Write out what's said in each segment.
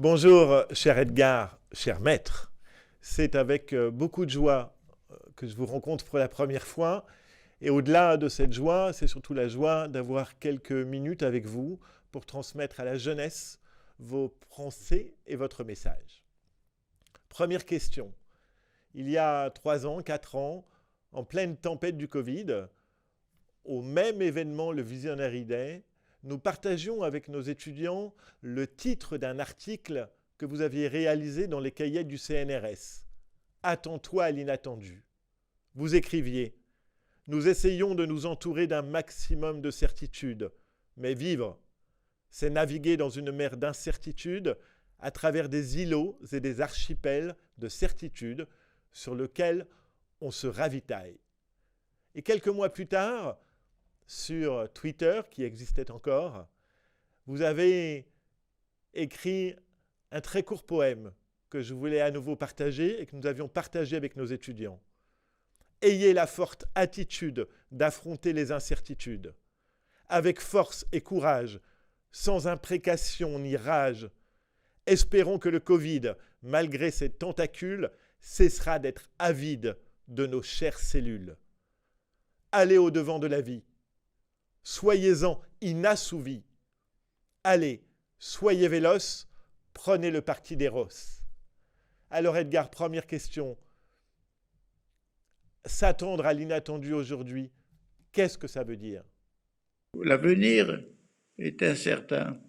Bonjour, cher Edgar, cher maître. C'est avec beaucoup de joie que je vous rencontre pour la première fois. Et au-delà de cette joie, c'est surtout la joie d'avoir quelques minutes avec vous pour transmettre à la jeunesse vos pensées et votre message. Première question. Il y a 3 ans, 4 ans, en pleine tempête du Covid, au même événement, le Visionary Day, nous partagions avec nos étudiants le titre d'un article que vous aviez réalisé dans les cahiers du CNRS. Attends-toi à l'inattendu. Vous écriviez: nous essayons de nous entourer d'un maximum de certitudes, mais vivre, c'est naviguer dans une mer d'incertitude à travers des îlots et des archipels de certitudes sur lesquels on se ravitaille. Et quelques mois plus tard, sur Twitter, qui existait encore, vous avez écrit un très court poème que je voulais à nouveau partager et que nous avions partagé avec nos étudiants. Ayez la forte attitude d'affronter les incertitudes, avec force et courage, sans imprécation ni rage. Espérons que le Covid, malgré ses tentacules, cessera d'être avide de nos chères cellules. Allez au-devant de la vie. Soyez-en inassouvis. Allez, soyez véloces, prenez le parti des Rosses. Alors Edgar, première question. S'attendre à l'inattendu aujourd'hui, qu'est-ce que ça veut dire? L'avenir est incertain.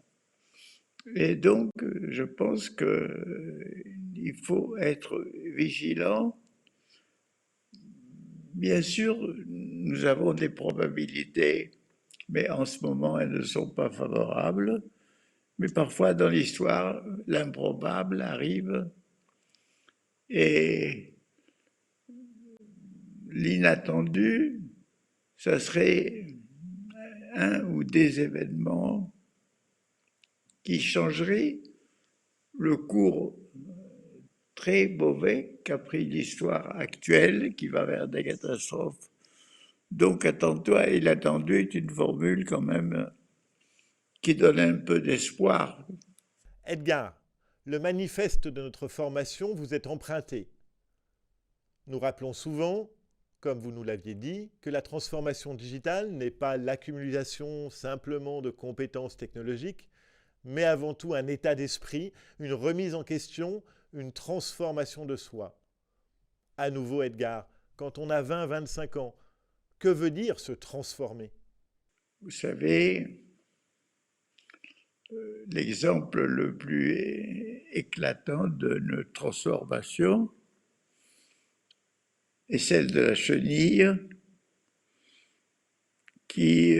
Et donc, je pense qu'il faut être vigilant. Bien sûr, nous avons des probabilités, mais en ce moment, elles ne sont pas favorables. Mais parfois, dans l'histoire, l'improbable arrive et l'inattendu, ça serait un ou des événements qui changeraient le cours très mauvais qu'a pris l'histoire actuelle, qui va vers des catastrophes. Donc, attends-toi, et l'attendu est une formule quand même qui donne un peu d'espoir. Edgar, le manifeste de notre formation vous est emprunté. Nous rappelons souvent, comme vous nous l'aviez dit, que la transformation digitale n'est pas l'accumulation simplement de compétences technologiques, mais avant tout un état d'esprit, une remise en question, une transformation de soi. À nouveau, Edgar, quand on a 20-25 ans, que veut dire se transformer? Vous savez, l'exemple le plus éclatant de notre transformation est celle de la chenille qui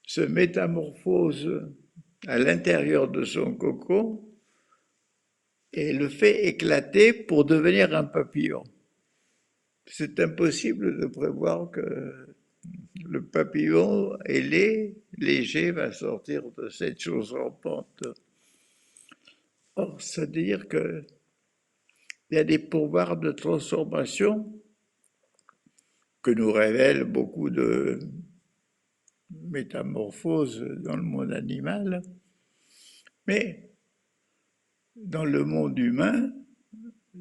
se métamorphose à l'intérieur de son cocon et le fait éclater pour devenir un papillon. C'est impossible de prévoir que le papillon ailé, léger, va sortir de cette chose rampante. Or, c'est-à-dire qu'il y a des pouvoirs de transformation que nous révèlent beaucoup de métamorphoses dans le monde animal, mais dans le monde humain,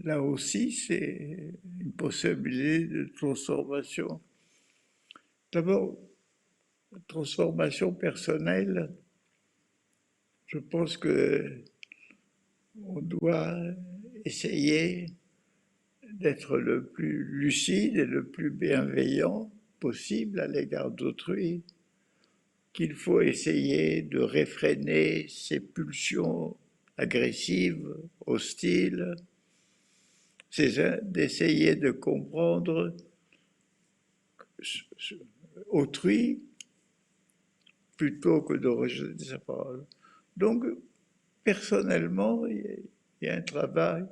là aussi, c'est une possibilité de transformation. D'abord, transformation personnelle, je pense que on doit essayer d'être le plus lucide et le plus bienveillant possible à l'égard d'autrui, qu'il faut essayer de réfréner ses pulsions agressives, hostiles, d'essayer de comprendre autrui plutôt que de rejeter sa parole. Donc, personnellement, il y a un travail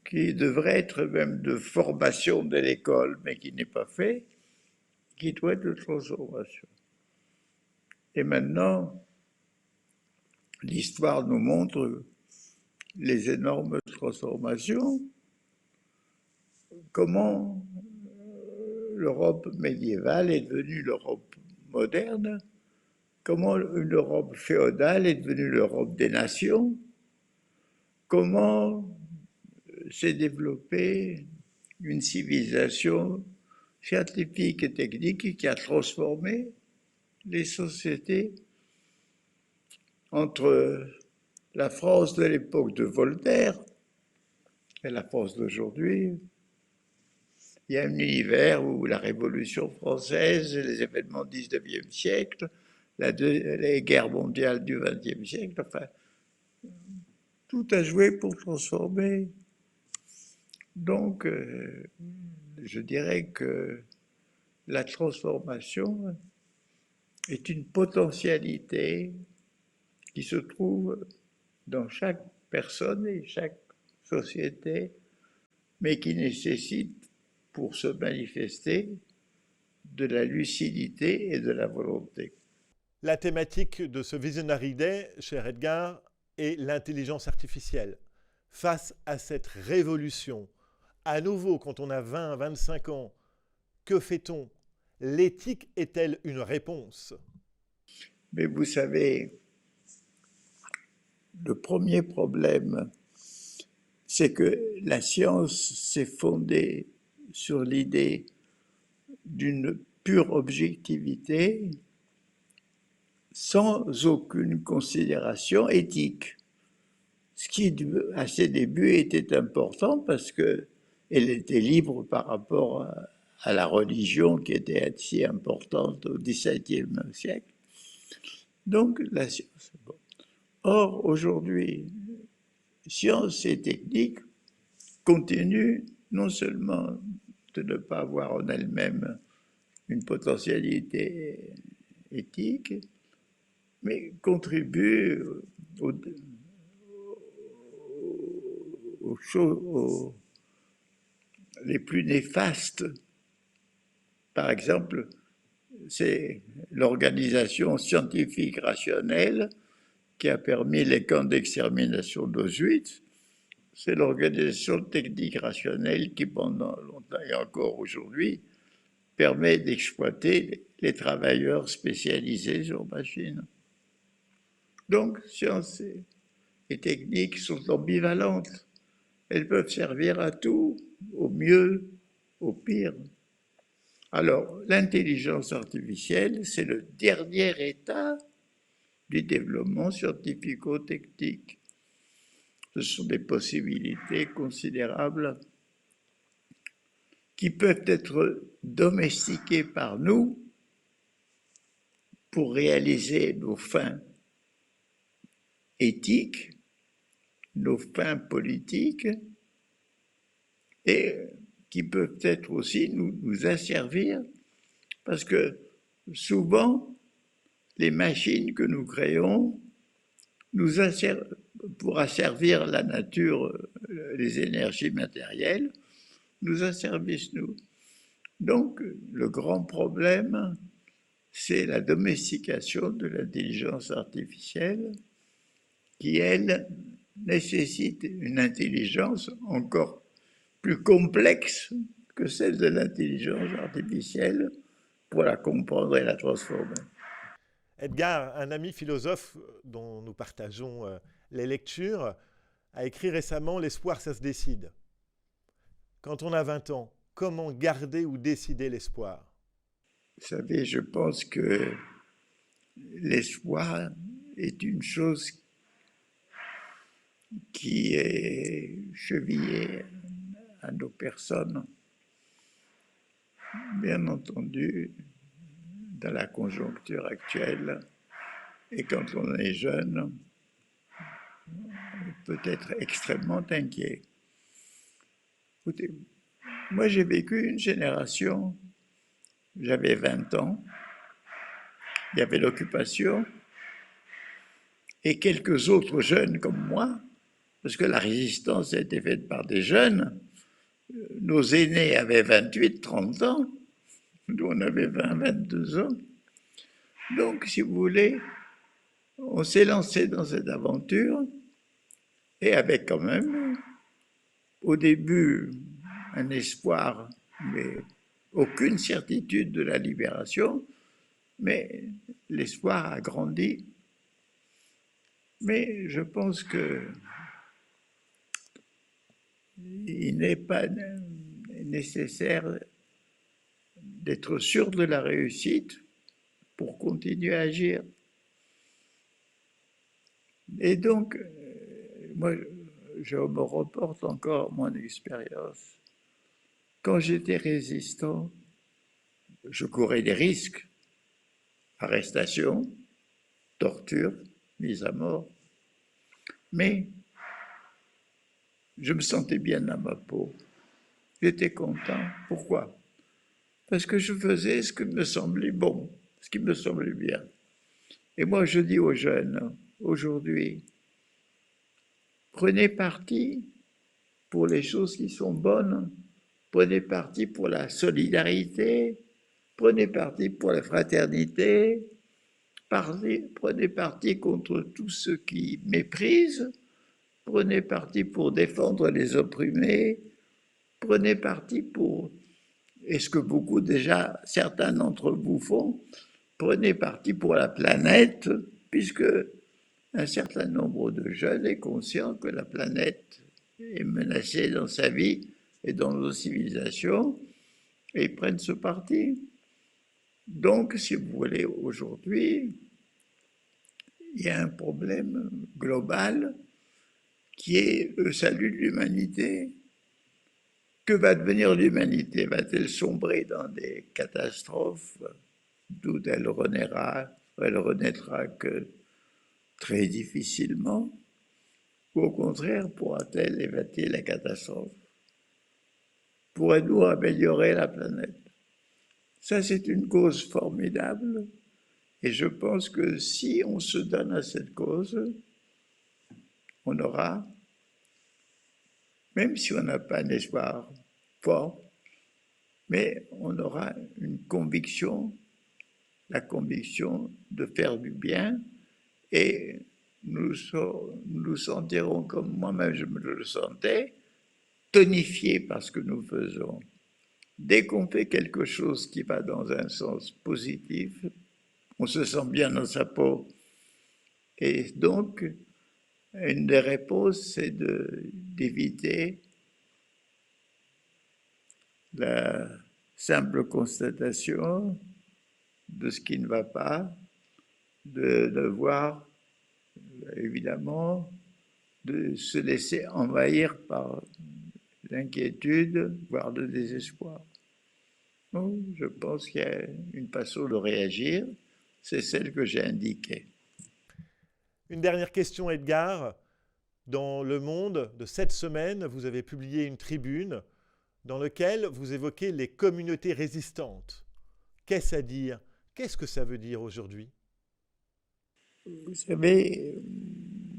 qui devrait être même de formation de l'école, mais qui n'est pas fait, qui doit être de transformation. Et maintenant, l'histoire nous montre les énormes transformations, comment l'Europe médiévale est devenue l'Europe moderne, comment une Europe féodale est devenue l'Europe des nations, comment s'est développée une civilisation scientifique et technique qui a transformé les sociétés entre la France de l'époque de Voltaire et la France d'aujourd'hui. Il y a un univers où la Révolution française, les événements du XIXe siècle, les guerres mondiales du XXe siècle, enfin, tout a joué pour transformer. Donc, je dirais que la transformation est une potentialité qui se trouve dans chaque personne et chaque société, mais qui nécessite, pour se manifester, de la lucidité et de la volonté. La thématique de ce Visionary Day, cher Edgar, est l'intelligence artificielle. Face à cette révolution, à nouveau, quand on a 20, 25 ans, que fait-on? L'éthique est-elle une réponse? Mais vous savez, le premier problème, c'est que la science s'est fondée sur l'idée d'une pure objectivité sans aucune considération éthique. Ce qui, à ses débuts, était important parce qu'elle était libre par rapport à la religion qui était si importante au XVIIe siècle. Donc, la science. Bon. Or, aujourd'hui, science et technique continuent non seulement de ne pas avoir en elles-mêmes une potentialité éthique, mais contribuent aux choses les plus néfastes. Par exemple, c'est l'organisation scientifique rationnelle qui a permis les camps d'extermination d'Auschwitz. C'est l'organisation technique rationnelle qui, pendant longtemps et encore aujourd'hui, permet d'exploiter les travailleurs spécialisés sur machines. Donc, science et technique sont ambivalentes. Elles peuvent servir à tout, au mieux, au pire. Alors, l'intelligence artificielle, c'est le dernier état du développement scientifico-technique. Ce sont des possibilités considérables qui peuvent être domestiquées par nous pour réaliser nos fins éthiques, nos fins politiques, et qui peuvent être aussi nous asservir, parce que souvent, les machines que nous créons pour asservir la nature, les énergies matérielles, nous asservissent nous. Donc, le grand problème, c'est la domestication de l'intelligence artificielle qui, elle, nécessite une intelligence encore plus complexe que celle de l'intelligence artificielle pour la comprendre et la transformer. Edgar, un ami philosophe dont nous partageons les lectures, a écrit récemment « L'espoir, ça se décide ». Quand on a 20 ans, comment garder ou décider l'espoir? Vous savez, je pense que l'espoir est une chose qui est chevillée à nos personnes. Bien entendu, dans la conjoncture actuelle, et quand on est jeune, on peut être extrêmement inquiet. Écoutez, moi j'ai vécu une génération, j'avais 20 ans, il y avait l'occupation, et quelques autres jeunes comme moi, parce que la résistance a été faite par des jeunes, nos aînés avaient 28, 30 ans, nous on avait 20, 22 ans. Donc, si vous voulez, on s'est lancé dans cette aventure, et avec quand même, au début, un espoir, mais aucune certitude de la libération, Mais l'espoir a grandi. Mais je pense que il n'est pas nécessaire d'être sûr de la réussite pour continuer à agir. Et donc, moi, je me reporte encore mon expérience. Quand j'étais résistant, je courais des risques, arrestation, torture, mise à mort, mais je me sentais bien dans ma peau. J'étais content. Pourquoi? Parce que je faisais ce qui me semblait bon, ce qui me semblait bien. Et moi, je dis aux jeunes, aujourd'hui, prenez parti pour les choses qui sont bonnes, prenez parti pour la solidarité, prenez parti pour la fraternité, prenez parti contre tous ceux qui méprisent, prenez parti pour défendre les opprimés, prenez parti pour, et ce que beaucoup déjà, certains d'entre vous font, prenez parti pour la planète, puisque un certain nombre de jeunes est conscient que la planète est menacée dans sa vie et dans nos civilisations, et ils prennent ce parti. Donc, si vous voulez, aujourd'hui, il y a un problème global qui est le salut de l'humanité. Que va devenir l'humanité? Va-t-elle sombrer dans des catastrophes d'où elle renaîtra que très difficilement? Ou au contraire, pourra-t-elle éviter la catastrophe? Pourrait-nous améliorer la planète? Ça, c'est une cause formidable. Et je pense que si on se donne à cette cause, on aura, même si on n'a pas un espoir fort, mais on aura une conviction, la conviction de faire du bien, et nous sentirons, comme moi-même je me le sentais, tonifiés par ce que nous faisons. Dès qu'on fait quelque chose qui va dans un sens positif, on se sent bien dans sa peau. Et donc, une des réponses, c'est d'éviter la simple constatation de ce qui ne va pas, de voir, évidemment, de se laisser envahir par l'inquiétude, voire le désespoir. Donc, je pense qu'il y a une façon de réagir, c'est celle que j'ai indiquée. Une dernière question, Edgar. Dans Le Monde de cette semaine, vous avez publié une tribune dans laquelle vous évoquez les communautés résistantes. Qu'est-ce à dire? Qu'est-ce que ça veut dire aujourd'hui? Vous savez,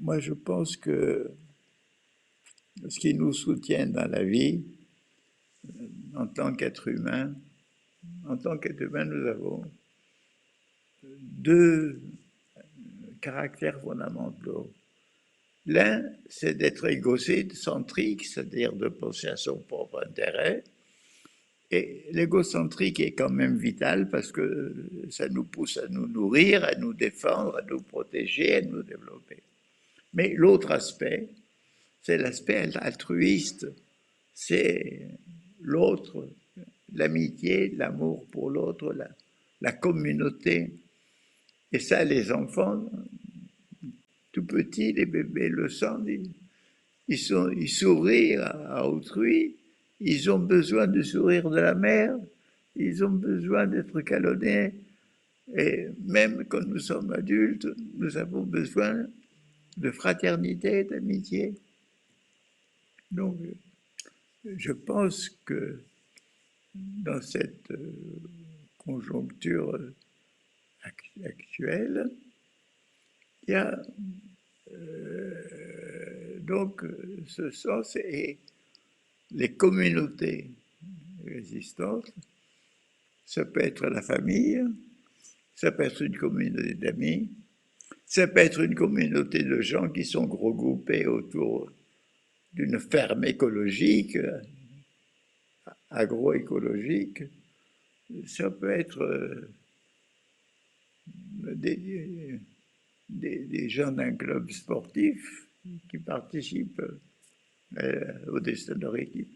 moi je pense que ce qui nous soutient dans la vie, en tant qu'être humain, nous avons deux caractères fondamentaux. L'un, c'est d'être égocentrique, c'est-à-dire de penser à son propre intérêt. Et l'égocentrique est quand même vital parce que ça nous pousse à nous nourrir, à nous défendre, à nous protéger, à nous développer. Mais l'autre aspect, c'est l'aspect altruiste, c'est l'autre, l'amitié, l'amour pour l'autre, la communauté. Et ça, les enfants, tout petits, les bébés le sentent, ils sourient à autrui, ils ont besoin du sourire de la mère, ils ont besoin d'être câlonnés. Et même quand nous sommes adultes, nous avons besoin de fraternité, d'amitié. Donc, je pense que dans cette conjoncture actuelle, il y a donc ce sens et les communautés résistantes. Ça peut être la famille, ça peut être une communauté d'amis, ça peut être une communauté de gens qui sont regroupés autour d'une ferme écologique, agroécologique. Ça peut être des gens d'un club sportif qui participent au destin de leur équipe.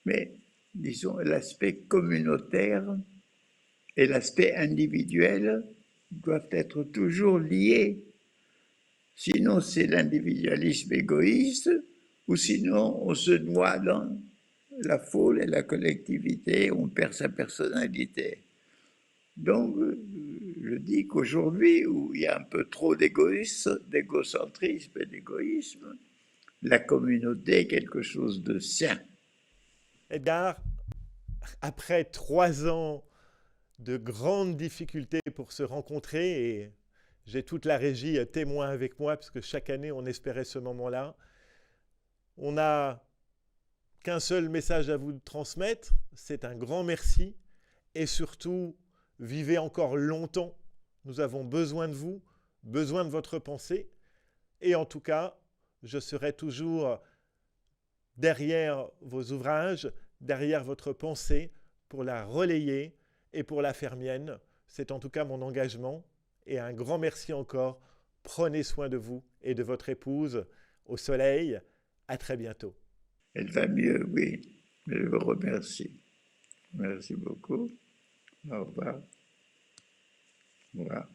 Mais, disons, l'aspect communautaire et l'aspect individuel doivent être toujours liés. Sinon, c'est l'individualisme égoïste, ou sinon, on se noie dans la foule et la collectivité, on perd sa personnalité. Donc, je dis qu'aujourd'hui, où il y a un peu trop d'égocentrisme et d'égoïsme, la communauté est quelque chose de sain. Edgar, après 3 ans de grandes difficultés pour se rencontrer, et j'ai toute la régie témoin avec moi, parce que chaque année, on espérait ce moment-là, on n'a qu'un seul message à vous transmettre, c'est un grand merci, et surtout, vivez encore longtemps. Nous avons besoin de vous, besoin de votre pensée, et en tout cas, je serai toujours derrière vos ouvrages, derrière votre pensée, pour la relayer et pour la faire mienne. C'est en tout cas mon engagement. Et un grand merci encore. Prenez soin de vous et de votre épouse au soleil. À très bientôt. Elle va mieux, oui. Je vous remercie. Merci beaucoup. Au revoir. Au revoir.